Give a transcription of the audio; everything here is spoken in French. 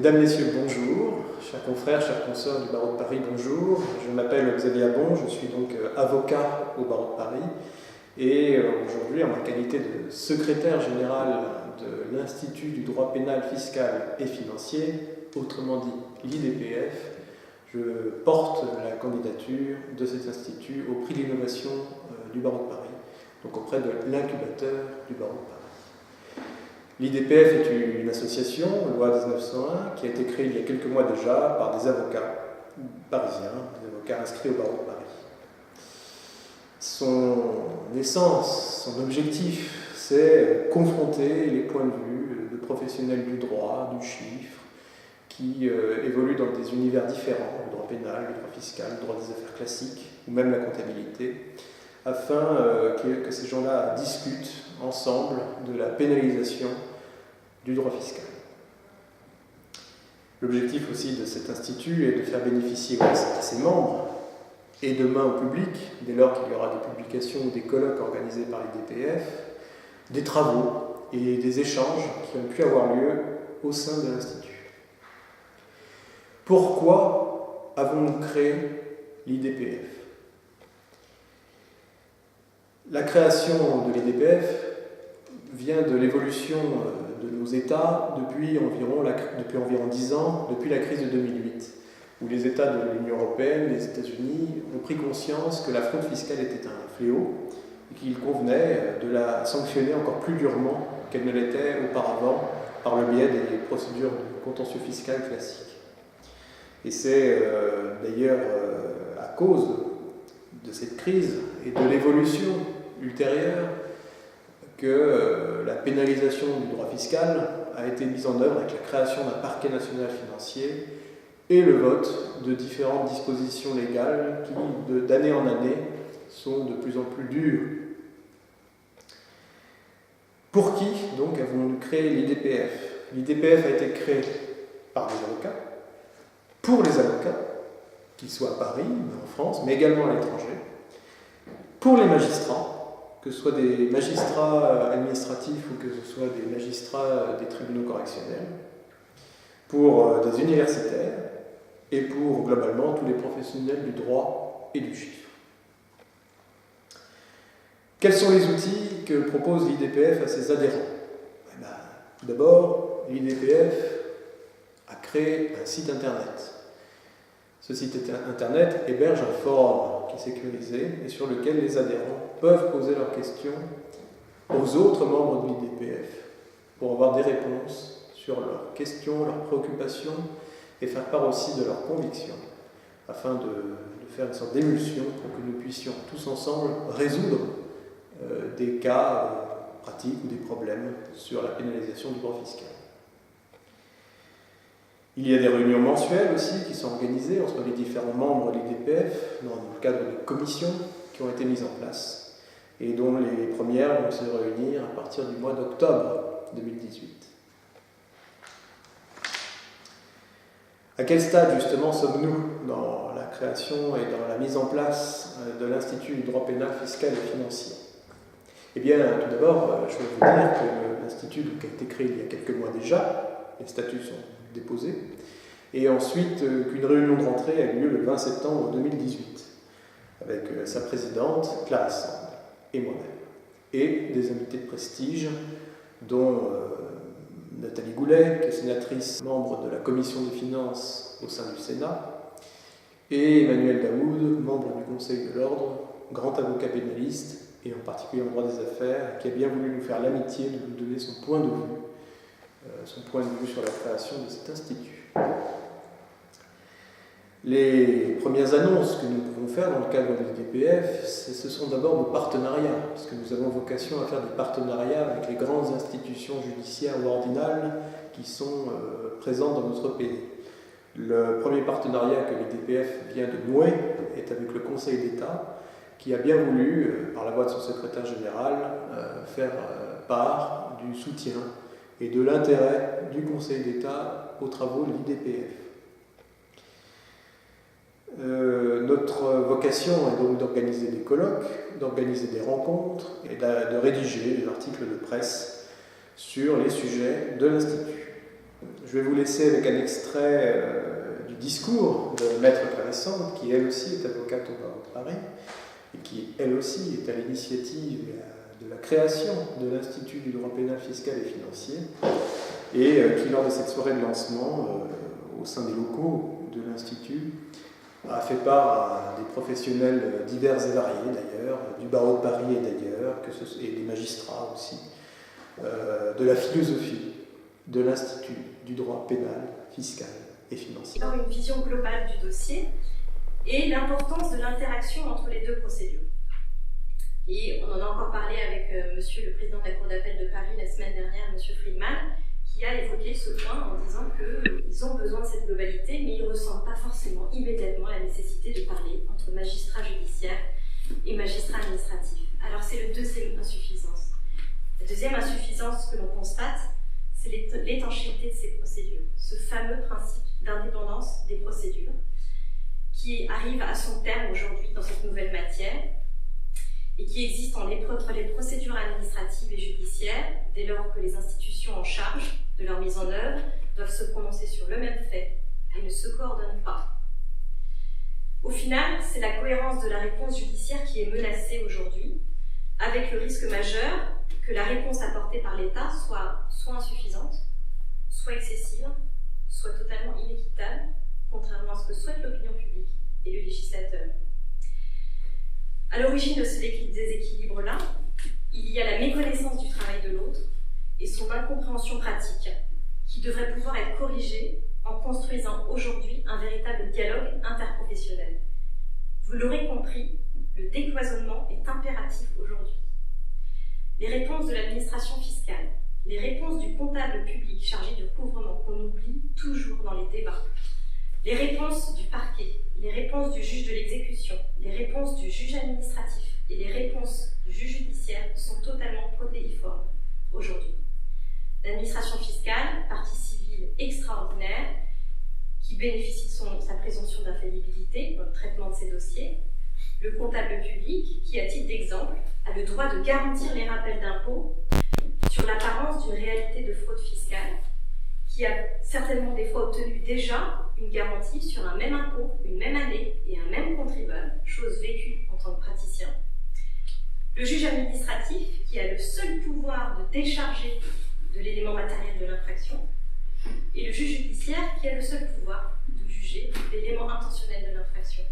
Mesdames, Messieurs, bonjour. Chers confrères, chers consoeurs du barreau de Paris, bonjour. Je m'appelle Xavier Abon, je suis donc avocat au barreau de Paris. Et aujourd'hui, en ma qualité de secrétaire général de l'Institut du droit pénal, fiscal et financier, autrement dit l'IDPF, je porte la candidature de cet institut au prix d'innovation du barreau de Paris, donc auprès de l'incubateur du barreau de Paris. L'IDPF est une association, loi 1901, qui a été créée il y a quelques mois déjà par des avocats parisiens, des avocats inscrits au barreau de Paris. Son essence, son objectif, c'est confronter les points de vue de professionnels du droit, du chiffre, qui évoluent dans des univers différents, le droit pénal, le droit fiscal, le droit des affaires classiques, ou même la comptabilité, afin que ces gens-là discutent ensemble de la pénalisation du droit fiscal. L'objectif aussi de cet institut est de faire bénéficier à ses membres, et demain au public, dès lors qu'il y aura des publications ou des colloques organisés par l'IDPF, des travaux et des échanges qui ont pu avoir lieu au sein de l'Institut. Pourquoi avons-nous créé l'IDPF ? La création de l'IDPF vient de l'évolution de nos États depuis environ 10 ans, depuis la crise de 2008, où les États de l'Union européenne, les États-Unis, ont pris conscience que la fraude fiscale était un fléau et qu'il convenait de la sanctionner encore plus durement qu'elle ne l'était auparavant par le biais des procédures de contentieux fiscal classiques. Et c'est d'ailleurs à cause de cette crise et de l'évolution ultérieure que la pénalisation du droit fiscal a été mise en œuvre avec la création d'un parquet national financier et le vote de différentes dispositions légales qui, d'année en année, sont de plus en plus dures. Pour qui, donc, avons-nous créé l'IDPF ? L'IDPF a été créé par des avocats, pour les avocats, qu'ils soient à Paris, en France, mais également à l'étranger, pour les magistrats, que ce soit des magistrats administratifs ou que ce soit des magistrats des tribunaux correctionnels, pour des universitaires et pour globalement tous les professionnels du droit et du chiffre. Quels sont les outils que propose l'IDPF à ses adhérents ? D'abord, l'IDPF a créé un site internet. Ce site internet héberge un forum qui est sécurisé et sur lequel les adhérents peuvent poser leurs questions aux autres membres de l'IDPF pour avoir des réponses sur leurs questions, leurs préoccupations et faire part aussi de leurs convictions afin de faire une sorte d'émulsion pour que nous puissions tous ensemble résoudre des cas pratiques ou des problèmes sur la pénalisation du droit fiscal. Il y a des réunions mensuelles aussi qui sont organisées entre les différents membres de l'IDPF dans le cadre de commissions qui ont été mises en place et dont les premières vont se réunir à partir du mois d'octobre 2018. À quel stade justement sommes-nous dans la création et dans la mise en place de l'Institut du droit pénal, fiscal et financier ? Eh bien, tout d'abord, je vais vous dire que l'Institut a été créé il y a quelques mois déjà, les statuts sont déposés, et ensuite qu'une réunion de rentrée a eu lieu le 20 septembre 2018, avec sa présidente, Clarisse Sand, et moi-même, et des invités de prestige, dont Nathalie Goulet, qui est sénatrice, membre de la commission des finances au sein du Sénat, et Emmanuel Daoud, membre du Conseil de l'Ordre, grand avocat pénaliste, et en particulier en droit des affaires, qui a bien voulu nous faire l'amitié de nous donner son point de vue sur la création de cet institut. Les premières annonces que nous pouvons faire dans le cadre de l'IDPF, ce sont d'abord nos partenariats, parce que nous avons vocation à faire des partenariats avec les grandes institutions judiciaires ou ordinales qui sont présentes dans notre pays. Le premier partenariat que l'IDPF vient de nouer est avec le Conseil d'État, qui a bien voulu, par la voix de son secrétaire général, faire part du soutien et de l'intérêt du Conseil d'État aux travaux de l'IDPF. Notre vocation est donc d'organiser des colloques, d'organiser des rencontres et de rédiger des articles de presse sur les sujets de l'Institut. Je vais vous laisser avec un extrait du discours de Maître Pallescente, qui elle aussi est avocate au barreau de Paris, et qui elle aussi est à l'initiative de la création de l'Institut du droit pénal fiscal et financier, et qui, lors de cette soirée de lancement, au sein des locaux de l'Institut, a fait part à des professionnels divers et variés d'ailleurs, du barreau de Paris et d'ailleurs, et des magistrats aussi, de la philosophie de l'Institut du droit pénal, fiscal et financier. Dans une vision globale du dossier et l'importance de l'interaction entre les deux procédures. Et on en a encore parlé avec monsieur le président de la Cour d'appel de Paris la semaine dernière, monsieur Friedman, qui a évoqué ce point en disant qu'ils ont besoin de cette globalité, mais ils ne ressentent pas forcément immédiatement la nécessité de parler entre magistrats judiciaires et magistrats administratifs. Alors c'est le deuxième insuffisance. La deuxième insuffisance que l'on constate, c'est l'étanchéité de ces procédures, ce fameux principe d'indépendance des procédures qui arrive à son terme aujourd'hui dans cette nouvelle matière et qui existe entre les procédures administratives et judiciaires dès lors que les institutions en charge de leur mise en œuvre doivent se prononcer sur le même fait et ne se coordonnent pas. Au final, c'est la cohérence de la réponse judiciaire qui est menacée aujourd'hui, avec le risque majeur que la réponse apportée par l'État soit insuffisante, soit excessive, soit totalement inéquitable, contrairement à ce que souhaite l'opinion publique et le législateur. À l'origine de ce déséquilibre-là, il y a la méconnaissance du travail de l'autre et son incompréhension pratique, qui devrait pouvoir être corrigée en construisant aujourd'hui un véritable dialogue interprofessionnel. Vous l'aurez compris, le décloisonnement est impératif aujourd'hui. Les réponses de l'administration fiscale, les réponses du comptable public chargé du recouvrement qu'on oublie toujours dans les débats, les réponses du parquet, les réponses du juge de l'exécution, les réponses du juge administratif et les réponses du juge judiciaire sont totalement protéiformes aujourd'hui. L'administration fiscale, partie civile extraordinaire, qui bénéficie de sa présomption d'infaillibilité dans le traitement de ses dossiers, le comptable public, qui, à titre d'exemple, a le droit de garantir les rappels d'impôts sur l'apparence d'une réalité de fraude fiscale, qui a certainement des fois obtenu déjà une garantie sur un même impôt, une même année et un même contribuable, chose vécue en tant que praticien. Le juge administratif, qui a le seul pouvoir de décharger de l'élément matériel de l'infraction, et le juge judiciaire, qui a le seul pouvoir de juger l'élément intentionnel de l'infraction.